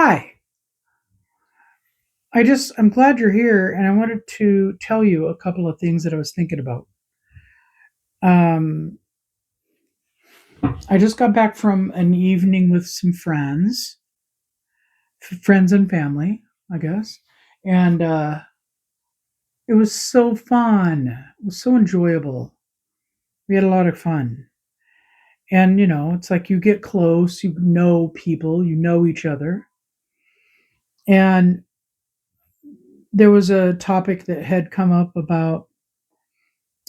Hi. I'm glad you're here, and I wanted to tell you a couple of things that I was thinking about. Um, I just got back from an evening with some friends and family, I guess, and it was so fun. It was so enjoyable. We had a lot of fun, and it's like you get close, you know people, you know each other, and there was a topic that had come up about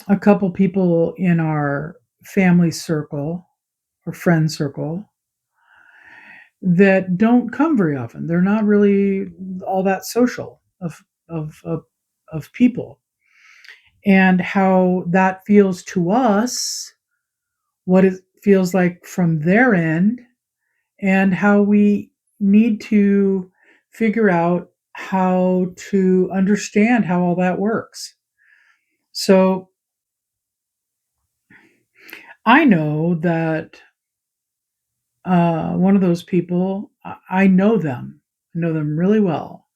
a couple people in our family circle or friend circle that don't come very often. They're not really all that social of people, and how that feels to us, what it feels like from their end, and how we need to figure out how to understand how all that works. So I know that one of those people, I know them. I know them really well.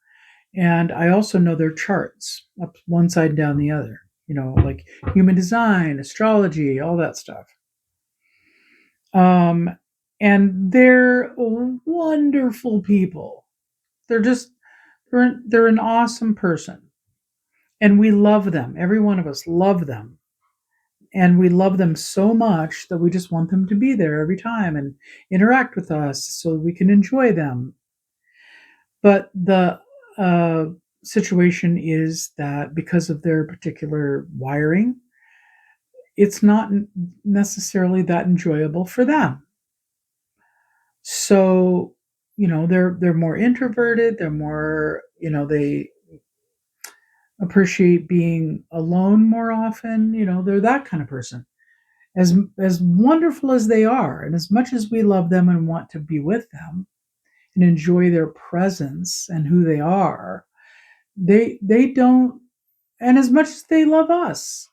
And I also know their charts up one side and down the other, like human design, astrology, all that stuff. Um, and they're wonderful people. They're just, they're an awesome person. And we love them. Every one of us love them. And we love them so much that we just want them to be there every time and interact with us so we can enjoy them. But the uh, situation is that because of their particular wiring, it's not necessarily that enjoyable for them. So, they're more introverted. They're more, they appreciate being alone more often. They're that kind of person. As wonderful as they are, and as much as we love them and want to be with them and enjoy their presence and who they are, they don't, and as much as they love us,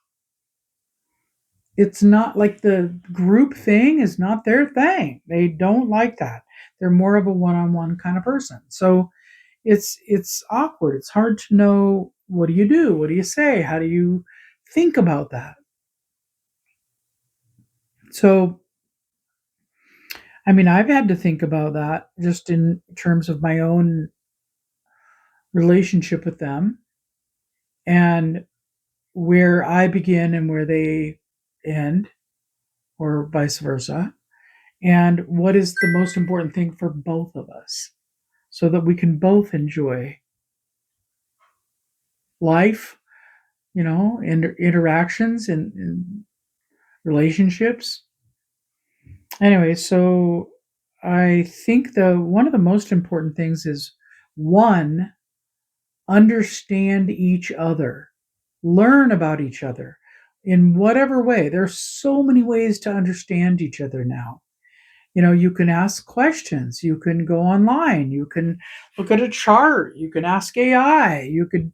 it's not like the group thing is not their thing. They don't like that. They're more of a one-on-one kind of person. So it's awkward. It's hard to know, what do you do? What do you say? How do you think about that? So I mean, I've had to think about that just in terms of my own relationship with them, and where I begin and where they end, or vice versa, and what is the most important thing for both of us so that we can both enjoy life, interactions and relationships. Anyway, so I think the one of the most important things is, one, understand each other, learn about each other in whatever way. There's so many ways to understand each other now. You can ask questions, you can go online, you can look at a chart, you can ask AI, you could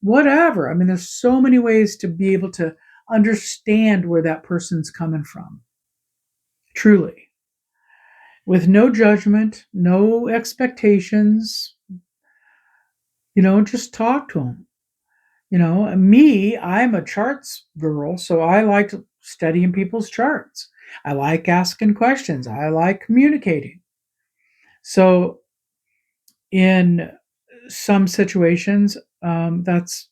whatever. I mean, there's so many ways to be able to understand where that person's coming from, truly, with no judgment, no expectations. Just talk to them. Me, I'm a charts girl, so I like studying people's charts. I like asking questions. I like communicating. So in some situations, that's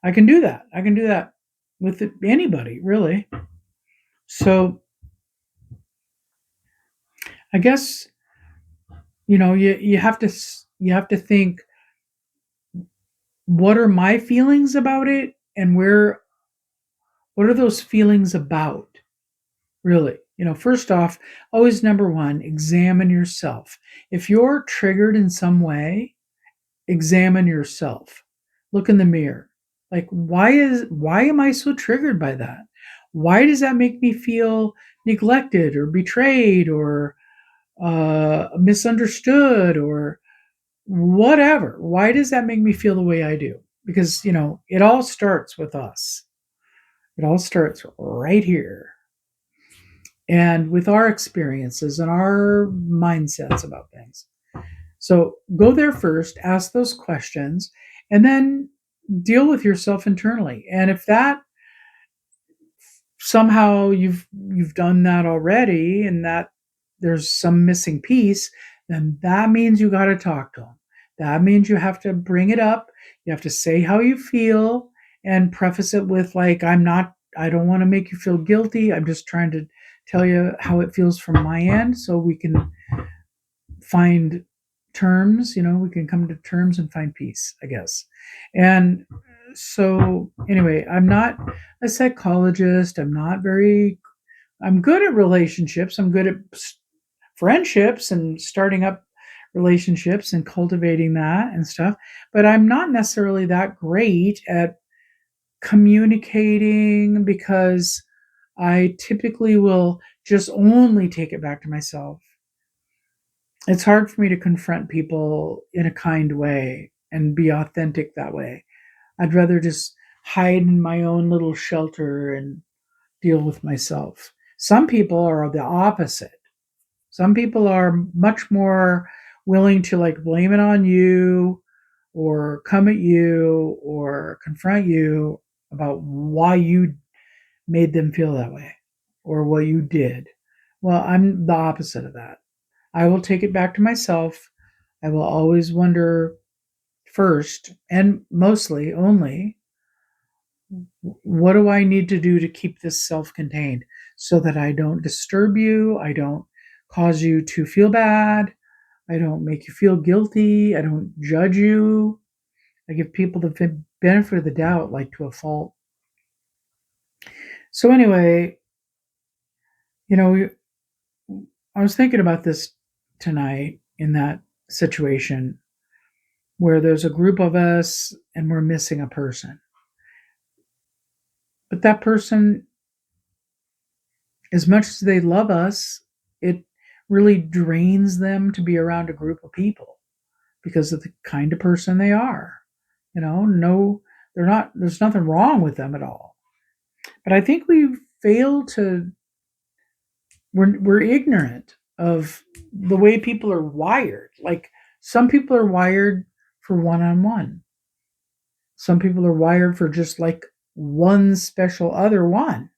I can do that. I can do that with anybody, really. So I guess you have to think, what are my feelings about it, and what are those feelings about, really? First off, always number one, examine yourself. If you're triggered in some way, examine yourself. Look in the mirror. Like, why am I so triggered by that? Why does that make me feel neglected or betrayed or misunderstood or whatever? Why does that make me feel the way I do? Because it all starts with us. It all starts right here, and with our experiences and our mindsets about things. So go there first, ask those questions, and then deal with yourself internally. And if that somehow you've done that already and that there's some missing piece, then that means you got to talk to them. That means you have to bring it up. You have to say how you feel and preface it with, like, I don't want to make you feel guilty. I'm just trying to tell you how it feels from my end so we can find terms, we can come to terms and find peace, I guess. And so anyway, I'm not a psychologist. I'm good at relationships. I'm good at friendships and starting up relationships and cultivating that and stuff. But I'm not necessarily that great at communicating because I typically will just only take it back to myself. It's hard for me to confront people in a kind way and be authentic that way. I'd rather just hide in my own little shelter and deal with myself. Some people are the opposite. Some people are much more willing to, like, blame it on you or come at you or confront you about why you made them feel that way or what you did. Well, I'm the opposite of that. I will take it back to myself. I will always wonder first and mostly only, what do I need to do to keep this self contained so that I don't disturb you? I don't cause you to feel bad. I don't make you feel guilty. I don't judge you. I give people the benefit of the doubt, like to a fault. So, anyway, you know, I was thinking about this tonight in that situation where there's a group of us and we're missing a person. But that person, as much as they love us, it really drains them to be around a group of people because of the kind of person they are. No, they're not, there's nothing wrong with them at all. But I think we fail to, we're ignorant of the way people are wired. Like, some people are wired for one on one, some people are wired for just like one special other one.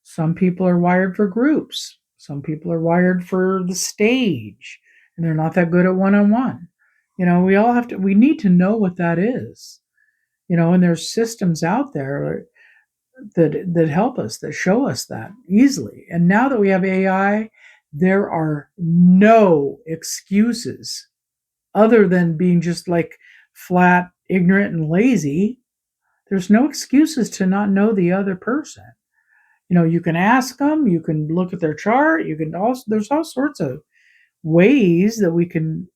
Some people are wired for groups. Some people are wired for the stage and they're not that good at one on one. We need to know what that is. And there's systems out there that help us, that show us that easily. And now that we have AI, there are no excuses other than being just like flat ignorant and lazy. There's no excuses to not know the other person. You can ask them, you can look at their chart, you can also, there's all sorts of ways that we can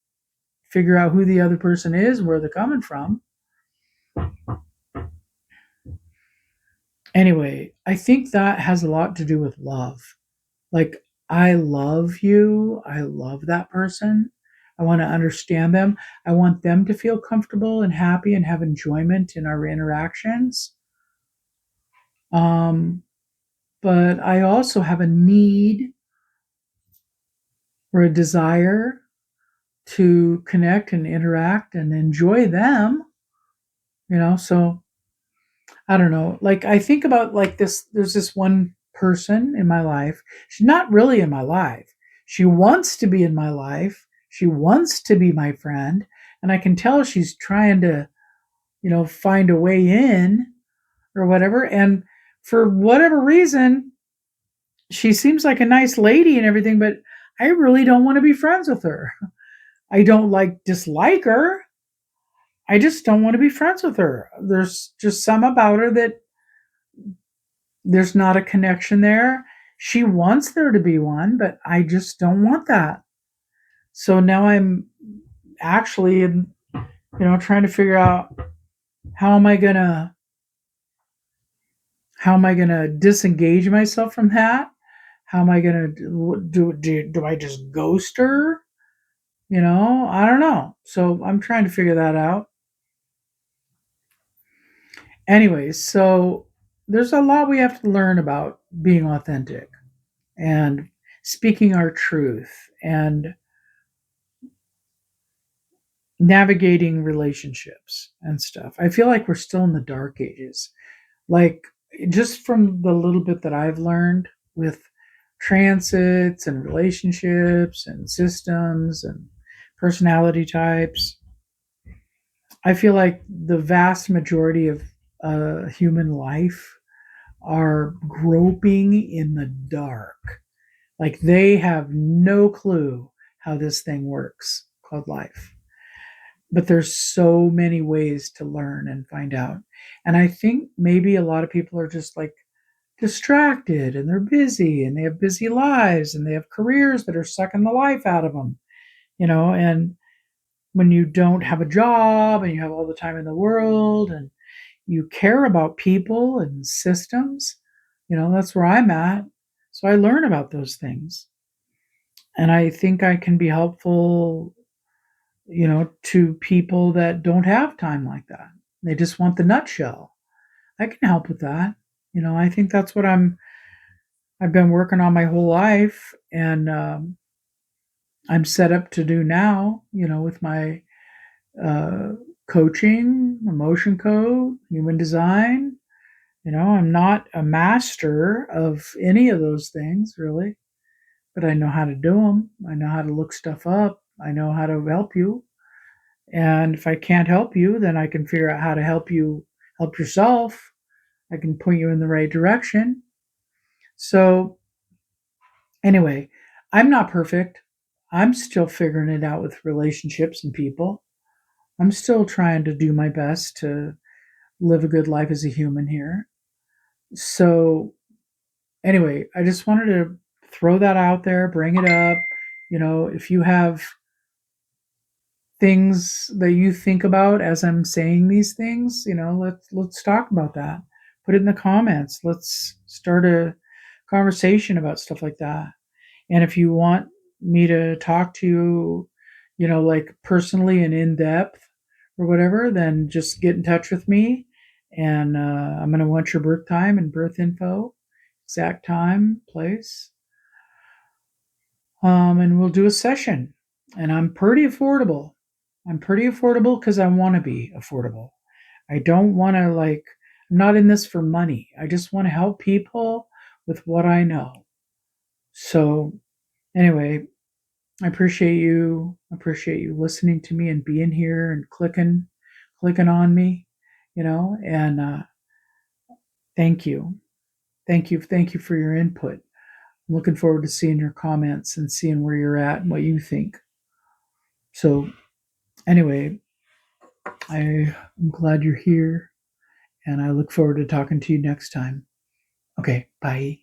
figure out who the other person is and where they're coming from. Anyway, I think that has a lot to do with love. Like, I love you, I love that person, I want to understand them, I want them to feel comfortable and happy and have enjoyment in our interactions. um but I also have a need or a desire to connect and interact and enjoy them. So I don't know. Like, I think about, like, this, there's this one person in my life. She's not really in my life. She wants to be in my life. She wants to be my friend, and I can tell she's trying to, find a way in or whatever. And for whatever reason, she seems like a nice lady and everything, but I really don't want to be friends with her. I don't dislike her. I just don't want to be friends with her. There's just some about her that there's not a connection there. She wants there to be one, but I just don't want that. So now I'm actually, trying to figure out how am I gonna disengage myself from that? How am I gonna do I just ghost her? I don't know. So I'm trying to figure that out. Anyways, so there's a lot we have to learn about being authentic and speaking our truth and navigating relationships and stuff. I feel like we're still in the dark ages. Like, just from the little bit that I've learned with transits and relationships and systems and personality types, I feel like the vast majority of human life are groping in the dark. Like, they have no clue how this thing works called life. But there's so many ways to learn and find out. And I think maybe a lot of people are just like distracted, and they're busy, and they have busy lives, and they have careers that are sucking the life out of them, and when you don't have a job and you have all the time in the world and you care about people and systems, that's where I'm at. So I learn about those things. And I think I can be helpful, to people that don't have time like that. They just want the nutshell. I can help with that. I think that's what I've been working on my whole life, and I'm set up to do now, with my uh, coaching, emotion code, human design. I'm not a master of any of those things really, but I know how to do them. I know how to look stuff up. I know how to help you. And if I can't help you, then I can figure out how to help yourself. I can point you in the right direction. So, anyway, I'm not perfect. I'm still figuring it out with relationships and people. I'm still trying to do my best to live a good life as a human here. So, anyway, I just wanted to throw that out there, bring it up. If you have things that you think about as I'm saying these things, let's talk about that. Put it in the comments. Let's start a conversation about stuff like that. And if you want me to talk to you, like personally and in depth or whatever, then just get in touch with me. And I'm going to want your birth time and birth info, exact time, place, and we'll do a session. And I'm pretty affordable. I'm pretty affordable because I want to be affordable. I don't want to, like, I'm not in this for money. I just want to help people with what I know. So, anyway, I appreciate you. I appreciate you listening to me and being here and clicking on me, and thank you. Thank you. Thank you for your input. I'm looking forward to seeing your comments and seeing where you're at and what you think. So, anyway, I'm glad you're here, and I look forward to talking to you next time. Okay, bye.